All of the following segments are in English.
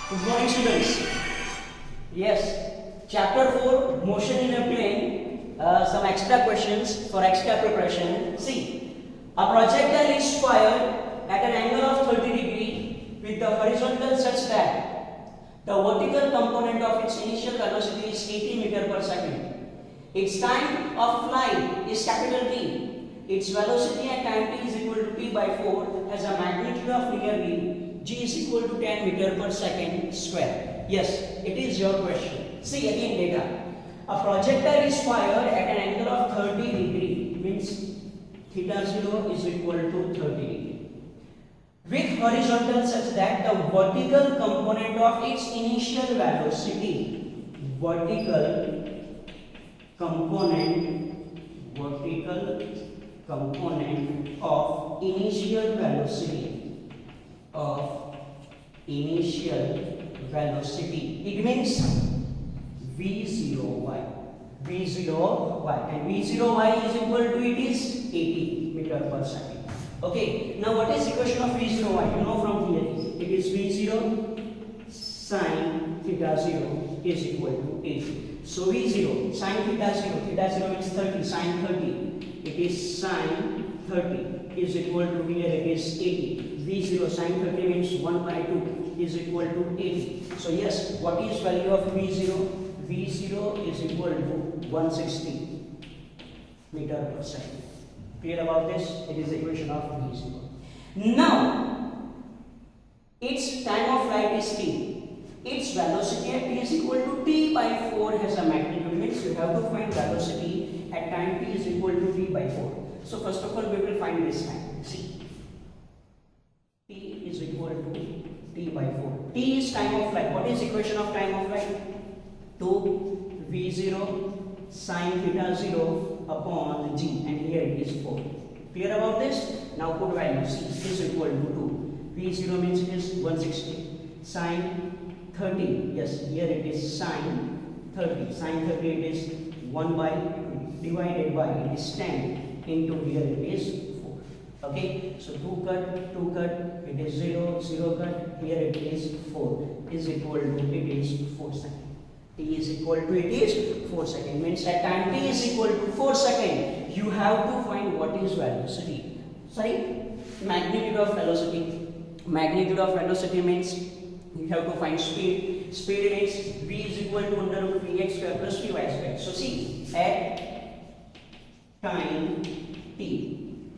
Good morning, students. Yes, chapter 4, motion in a plane. Some extra questions for extra preparation. See, a projectile is fired at an angle of 30 degree with the horizontal such that the vertical component of its initial velocity is 80 meter per second. Its time of flight is capital T. Its velocity at time t is equal to t by 4 has a magnitude of nearly g is equal to 10 meter per second square. Yes, it is your question. See again data. A projectile is fired at an angle of 30 degree, means theta 0 is equal to 30 degree, with horizontal such that the vertical component of its initial velocity, vertical component of initial velocity, it means v0y, and v0y is equal to, it is 80 meter per second. Okay, now what is equation of v0y? You know from theory, it is v0 sine theta 0 is equal to 80. So v0 sine theta 0 means 30, sine 30, it is sine 30 is equal to, here it is 80. v0 sine 30 means 1 by 2 is equal to 80. So yes, what is value of v0? v0 is equal to 160 meter per second. Clear about this? It is the equation of v0. Now, its time of flight is t. Its velocity at t is equal to t by 4 has a magnitude, means you have to find velocity at time t is equal to t by 4. So first of all, we will find this time. See, t is equal to t by 4. T is time of flight. What is equation of time of flight? 2 v0 sine theta 0 upon g, and here it is 4. Clear about this? Now put value. C is equal to 2. v0 means it is 160 sine 30. Yes, here it is sine 30. Sine 30 it is 1 by divided by, it is 10 into, here it is 4. Okay, so 2 cut, it is 0 cut, here it is 4 is equal to, it is 4 second. T is equal to, it is 4 second, means at time t is equal to 4 second, you have to find what is velocity. Sorry, magnitude of velocity. Magnitude of velocity means you have to find speed. Speed means v is equal to under root vx square plus vy square. So see, at time t,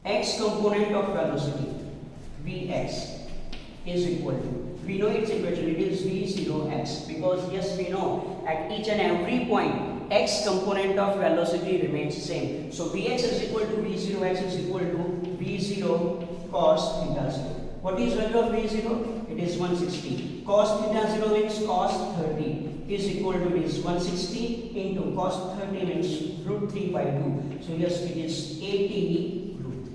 x component of velocity vx is equal to, we know its equation, it is v0x, because yes, we know at each and every point x component of velocity remains same. So vx is equal to v0x is equal to v0 cos theta 0. What is value of v0? It is 160. Cos theta 0 means cos 30 is equal to, it is 160 into cos 30 means root 3 by 2. So yes, it is 80 root 3.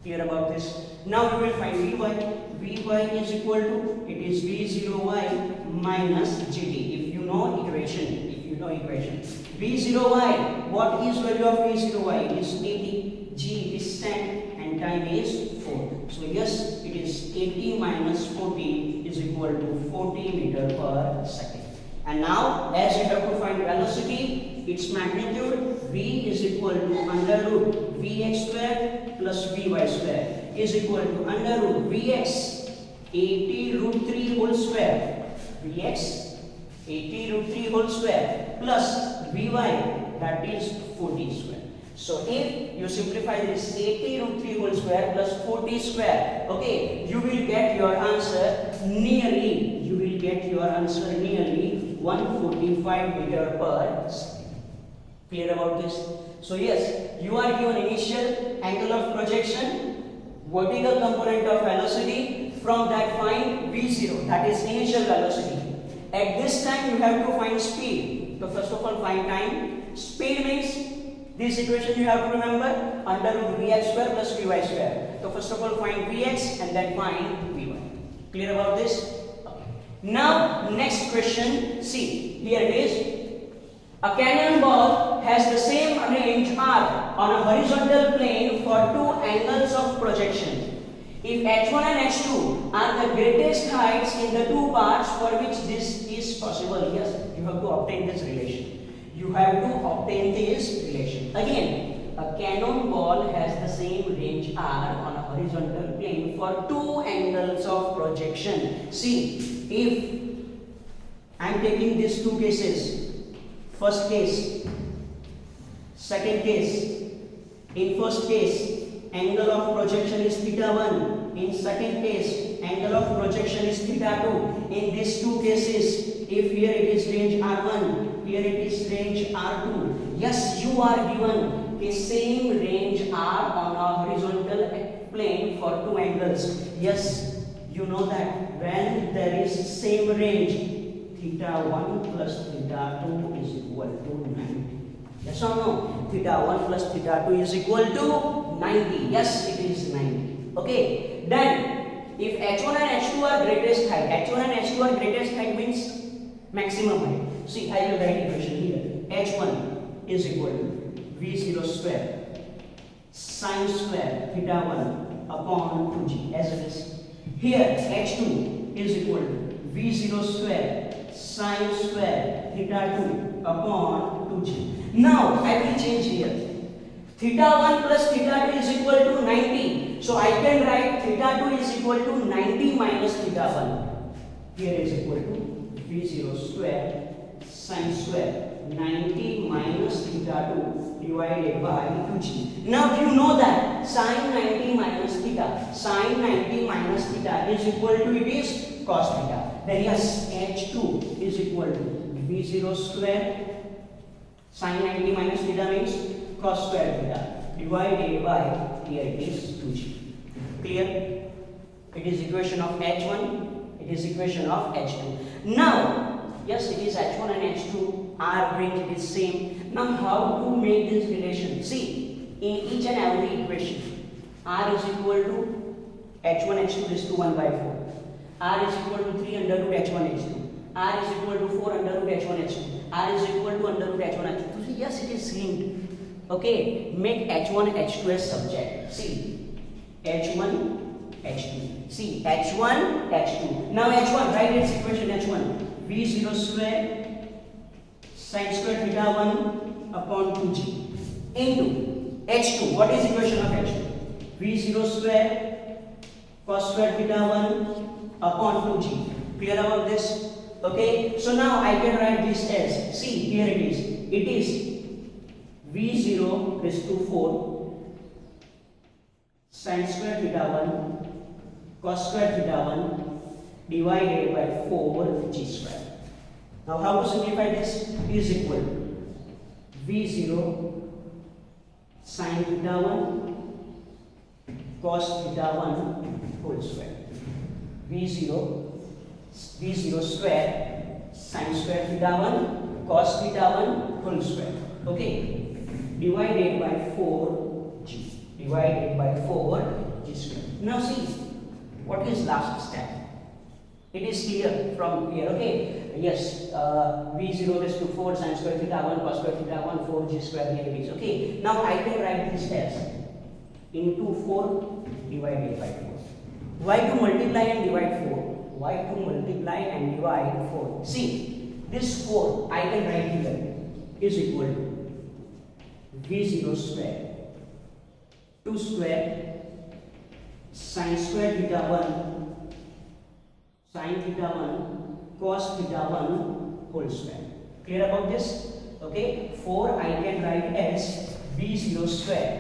Clear about this? Now we will find vy. Vy is equal to, it is v0y minus gt. If you know equation, v0y, what is value of v0y? It is 80, g is 10 and time is 4. So yes, it is 80 minus 40 is equal to 40 meter per second. And now as you have to find velocity, its magnitude, v is equal to under root vx square plus vy square is equal to under root vx 80 root 3 whole square, vx 80 root 3 whole square plus vy, that is 40 square. So if you simplify this 80 root 3 whole square plus 40 square, okay, you will get your answer nearly, 145 meter per second. Clear about this? So yes, you are given initial angle of projection, vertical component of velocity, from that find v0, that is initial velocity. At this time you have to find speed. So first of all find time. Speed means this equation you have to remember, under root vx square plus vy square. So first of all find vx and then find vy. Clear about this? Okay. Now next question, see, here it is. A cannonball has the same range r on a horizontal plane for two angles of projection. If h1 and h2 are the greatest heights in the two parts for which this is possible, yes, you have to obtain this relation. You have to obtain this relation. Again, a cannonball has the same range r on a horizontal plane for two angles of projection. See, if I am taking these two cases, first case, second case. In first case, angle of projection is theta 1. In second case, angle of projection is theta 2. In these two cases, if here it is range r1, here it is range r2. Yes, you are given the same range r on a horizontal plane for two angles. Yes, you know that when there is same range, theta 1 plus theta 2 is equal to 90. Yes or no? Theta 1 plus theta 2 is equal to 90. Yes, it is 90. Okay. Then, if h1 and h2 are greatest height, h1 and h2 are greatest height means maximum height. See, I will write equation here. h1 is equal to v0 square sine square theta 1 upon 2g as it is. Here, h2 is equal to v0 square sine square theta 2 upon 2g. Now, I will change here. Theta 1 plus theta 2 is equal to 90. So, I can write theta 2 is equal to 90 minus theta 1. Here is equal to v0 square sine square 90 minus theta 2 divided by 2g. Now, you know that sine 90 minus theta is equal to, it is cos theta. Then yes, h2 is equal to v0 square sine 90 minus theta means cos square theta divided by, here it is 2g. Clear? It is equation of h1, it is equation of h2. Now, yes, it is h1 and h2 are range, it is same. Now, how to make this relation? See, in each and every equation, r is equal to h1 h2 is to 1 by 4. R is equal to 3 under root h1 h2. R is equal to 4 under root h1 h2. R is equal to under root h1 h2. So yes, it is linked. Okay, make h1 h2 as subject. See, h1 h2. See, h1 h2. Now h1, write its equation h1. v0 square sine square theta 1 upon 2g into h2. What is equation of h2? v0 square cos square theta 1 upon 2g. Clear about this? Okay, so now I can write this as, see, here it is. It is v0 raised to 4 sine square theta 1 cos square theta 1 divided by 4g square. Now, how to simplify this? Is equal to v0 sine theta 1 cos theta 1 whole square. v0 square sine square theta 1 cos theta 1 whole square. Okay, divided by 4g. Divided by 4g square. Now see, what is last step? It is clear from here. Okay, yes, v0 raised to 4 sine square theta 1 cos square theta 1 4g square here it is. Okay, now I can write this as into 4 divided by 4. Why to multiply and divide 4? Why to multiply and divide 4? See, this 4 I can write here is equal to v0 square 2 square sine square theta 1 sine theta 1 cos theta 1 whole square. Clear about this? Okay, 4 I can write as v0 square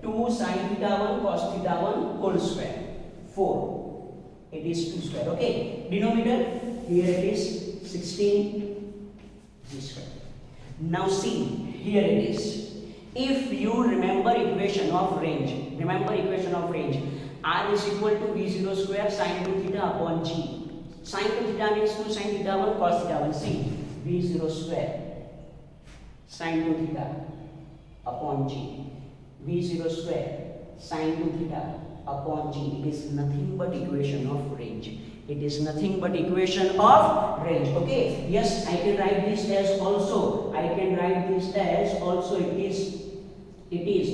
2 sine theta 1 cos theta 1 whole square. 4. It is 2 square. Okay, denominator here it is 16 g square. Now see, here it is. If you remember equation of range, r is equal to v0 square sine 2 theta upon g. Sine 2 theta means 2 sine theta 1 cos theta 1. See, v0 square sine 2 theta upon g. v0 square sine 2 theta upon g. It is nothing but equation of range. It is nothing but equation of range. Okay, yes, I can write this as also. It is it is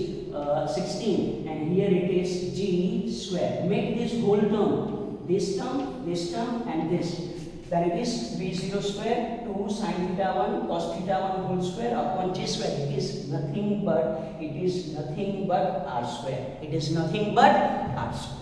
16, and here it is g square. Make this whole term, this term and this, then it is v0 square 2 sin theta 1 cos theta 1 whole square upon g square. It is nothing but r square. It is nothing but r square.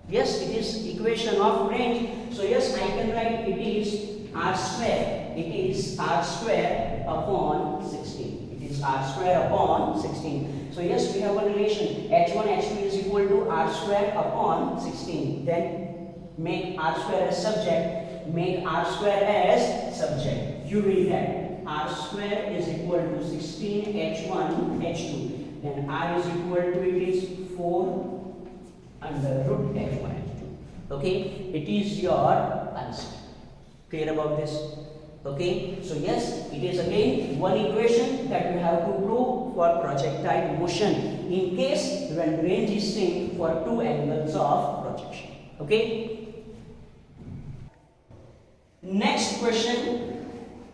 Yes, it is equation of range. So yes, I can write it is r square. It is r square upon 16. It is r square upon 16. So yes, we have a relation. H1 H2 is equal to r square upon 16. Then make r square as subject. Make r square as subject. You will get r square is equal to 16 H1 H2. Then r is equal to, it is 4 under root H1 H2. Okay, it is your answer. Clear about this? Okay, so yes, it is again one equation that you have to prove for projectile motion in case when range is same for two angles of projection. Okay. Next question.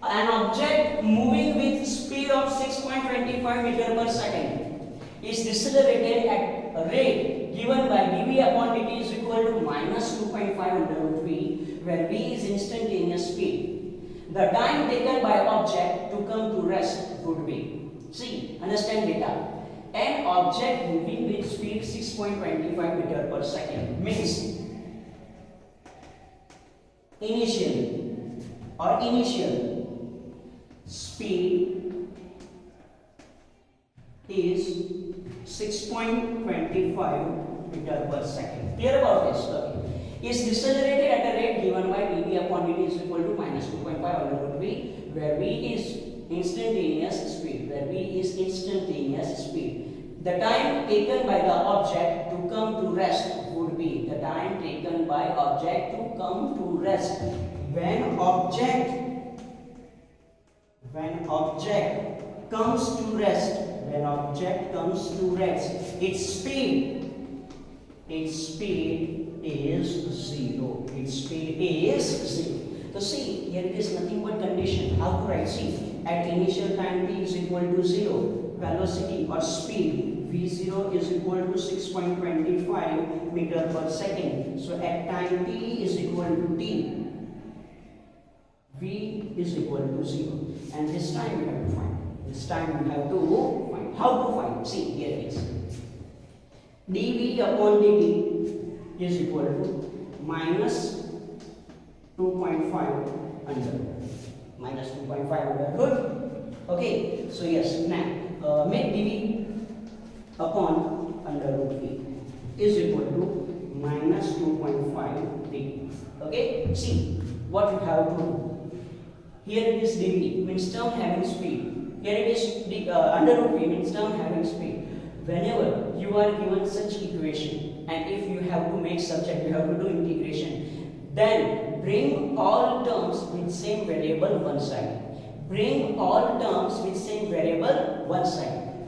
An object moving with speed of 6.25 meter per second is decelerated at a rate given by dv upon dt is equal to minus 2.5 under root v, where v is instantaneous speed. The time taken by object to come to rest would be. See, understand data. An object moving with speed 6.25 meter per second means initial speed is 6.25 meter per second. Clear about this? Okay. Is decelerated at a rate given by dv upon dt is equal to minus 2.5 under root v, where v is instantaneous speed. The time taken by the object to come to rest would be the time taken by object to come to rest. When object comes to rest, its speed is zero. So see, here it is nothing but condition. How to write? See, at initial time t is equal to 0, velocity or speed v0 is equal to 6.25 meter per second. So at time t is equal to t, v is equal to 0, and this time we have to find. How to find? See, here it is. dv upon dt is equal to minus 2.5 under root. Okay, so yes, now make dv upon under root v is equal to minus 2.5 dt. Okay, see what you have to do. Here it is dv means term having speed. Here it is under root v means term having speed. Whenever you are given such equation, and if you have to make subject, you have to do integration, then bring all terms with same variable one side.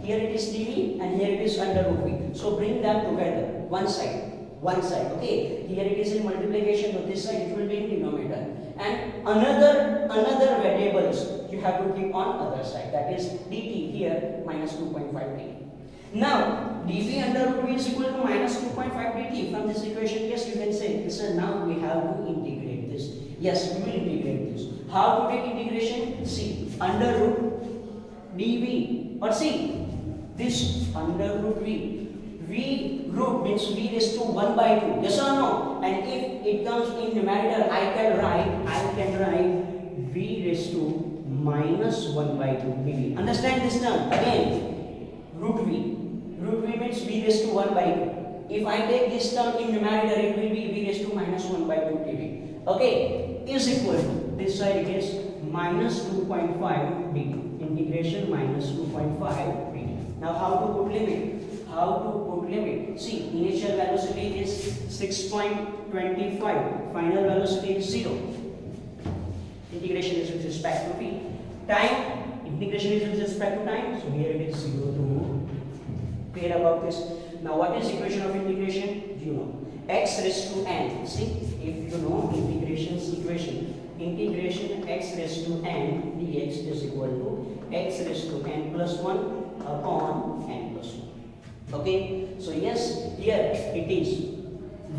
Here it is dv and here it is under root v. So bring them together, one side. Okay, here it is in multiplication, so this side it will be in denominator. And another variables you have to keep on other side, that is dt here minus 2.5 dt. Now dv under root v is equal to minus 2.5 dt. From this equation, yes, you can say, sir, now we have to integrate this. Yes, we will integrate this. How to take integration? See, under root dv, or see this under root v. V root means v raised to 1 by 2. Yes or no? And if it comes in numerator, I can write v raised to minus 1 by 2 dv. Understand this term? Again, root v means v raised to 1 by 2. If I take this term in numerator, it will be v raised to minus 1 by 2 dv. Okay, is equal to, this side it is minus 2.5 dt. Integration minus 2.5 dt. Now how to put limit? See, initial velocity is 6.25, final velocity is 0. Integration is with respect to t. Time, integration is with respect to time, so here it is 0 to. Clear about this? Now what is equation of integration? You know, x raised to n. See, if you know integration's equation, integration x raised to n dx is equal to x raised to n plus 1 upon n plus 1. Okay, so yes, here it is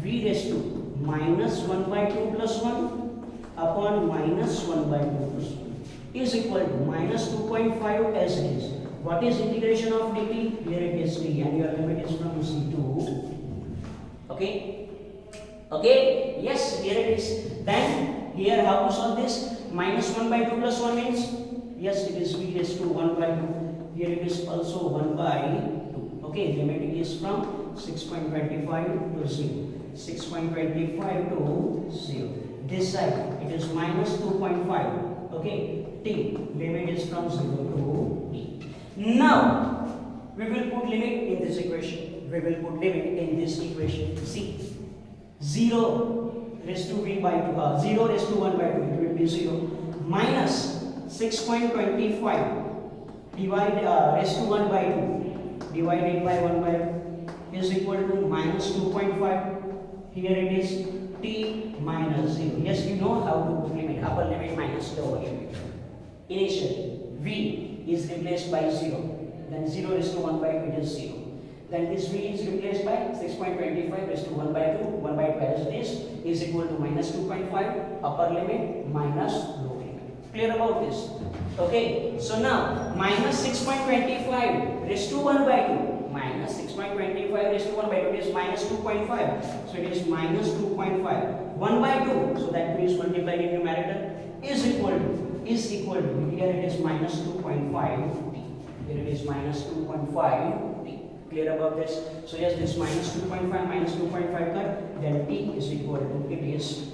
v raised to minus 1 by 2 plus 1 upon minus 1 by 2 plus 1 is equal to minus 2.5 as it is. What is integration of dt? Here it is t and your limit is from c to. Okay, okay, yes, here it is. Then here how to solve this? Minus 1 by 2 plus 1 means, yes, it is v raised to 1 by 2. Here it is also 1 by 2. Okay, limit is from 6.25 to 0. 6.25 to 0. This side it is minus 2.5. Okay, t limit is from 0 to t. Now we will put limit in this equation. We will put limit in this equation. See, 0 raised to v by 2, 0 raised to 1 by 2, it will be 0 minus 6.25 divided raised to 1 by 2 divided by 1 by 2 is equal to minus 2.5. Here it is t minus 0. Yes, you know how to put limit, upper limit minus lower limit. Initially v is replaced by 0, then 0 raised to 1 by 2 it is 0. Then this v is replaced by 6.25 raised to 1 by 2, 1 by 2 as it is equal to minus 2.5, upper limit minus lower limit. Clear about this? Okay, so now minus 6.25 raised to 1 by 2, minus 6.25 raised to 1 by 2 is minus 2.5. So it is minus 2.5. 1 by 2, so that means multiplied in numerator is equal to, here it is minus 2.5 t. Here it is minus 2.5 t. Clear about this? So yes, this minus 2.5 minus 2.5 cut, then t is equal to, it is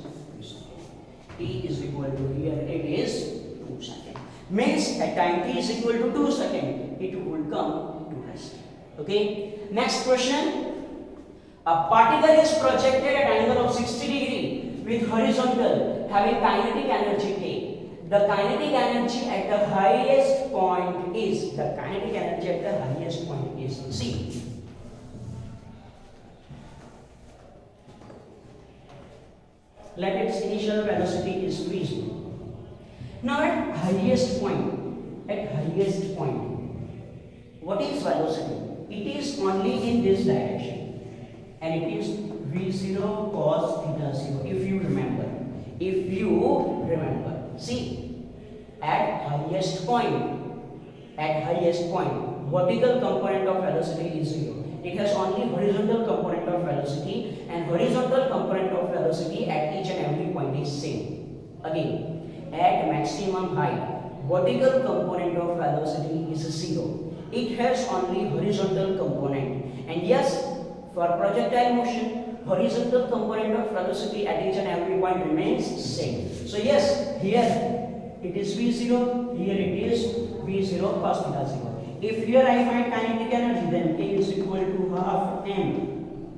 equal to, here it is 2 seconds. Means at time t is equal to 2 seconds, it will come to rest. Okay. Next question. A particle is projected at angle of 60 degree with horizontal having kinetic energy K. The kinetic energy at the highest point is, C. Let its initial velocity is v0. Now at highest point, what is velocity? It is only in this direction, and it is v0 cos theta 0. If you remember, see, at highest point, vertical component of velocity is 0. It has only horizontal component of velocity, and horizontal component of velocity at each and every point is same. Again, at maximum height, vertical component of velocity is 0. It has only horizontal component, and yes, for projectile motion, horizontal component of velocity at each and every point remains same. So yes, here it is v0, here it is v0 cos theta 0. If here I find kinetic energy, then K is equal to half m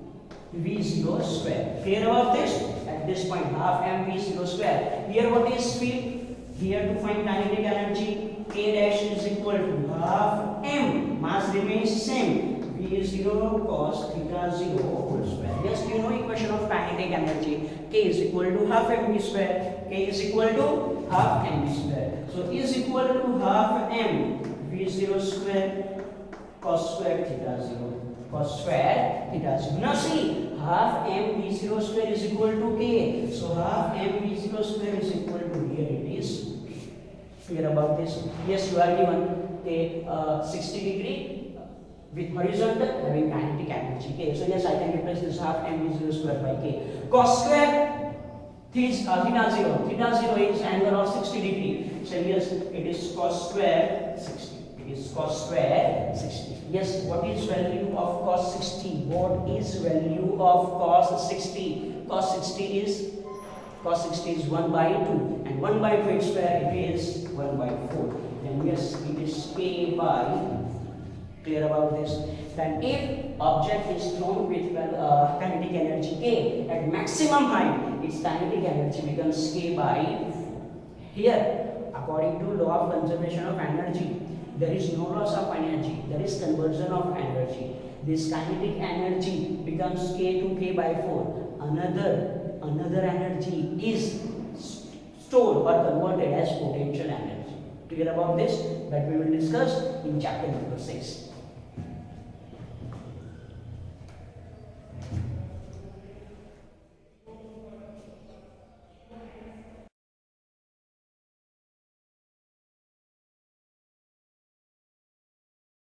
v0 square. Clear about this? At this point, half m v0 square. Here what is field? Here to find kinetic energy, K dash is equal to half m. Mass remains same. v0 cos theta 0 whole square. Yes, you know equation of kinetic energy. K is equal to half mv square. K is equal to half mv square. So is equal to half m v0 square cos square theta 0. Cos square theta 0. Now see, half m v0 square is equal to k. So half m v0 square is equal to, here it is. Clear about this? Yes, you are given a 60 degree with horizontal having kinetic energy k. So yes, I can replace this half m v0 square by k. Cos square theta 0. Theta 0 is angle of 60 degree. So yes, it is cos square 60. It is cos square 60. Yes, what is value of cos 60? What is value of cos 60? Cos 60 is 1 by 2, and 1 by 2 square it is 1 by 4. Then yes, it is k by. Clear about this? Then if object is thrown with kinetic energy k at maximum height, its kinetic energy becomes k by. Here, according to law of conservation of energy, there is no loss of energy, there is conversion of energy. This kinetic energy becomes k to k by 4. Another energy is stored or converted as potential energy. Clear about this? That we will discuss in chapter number 6.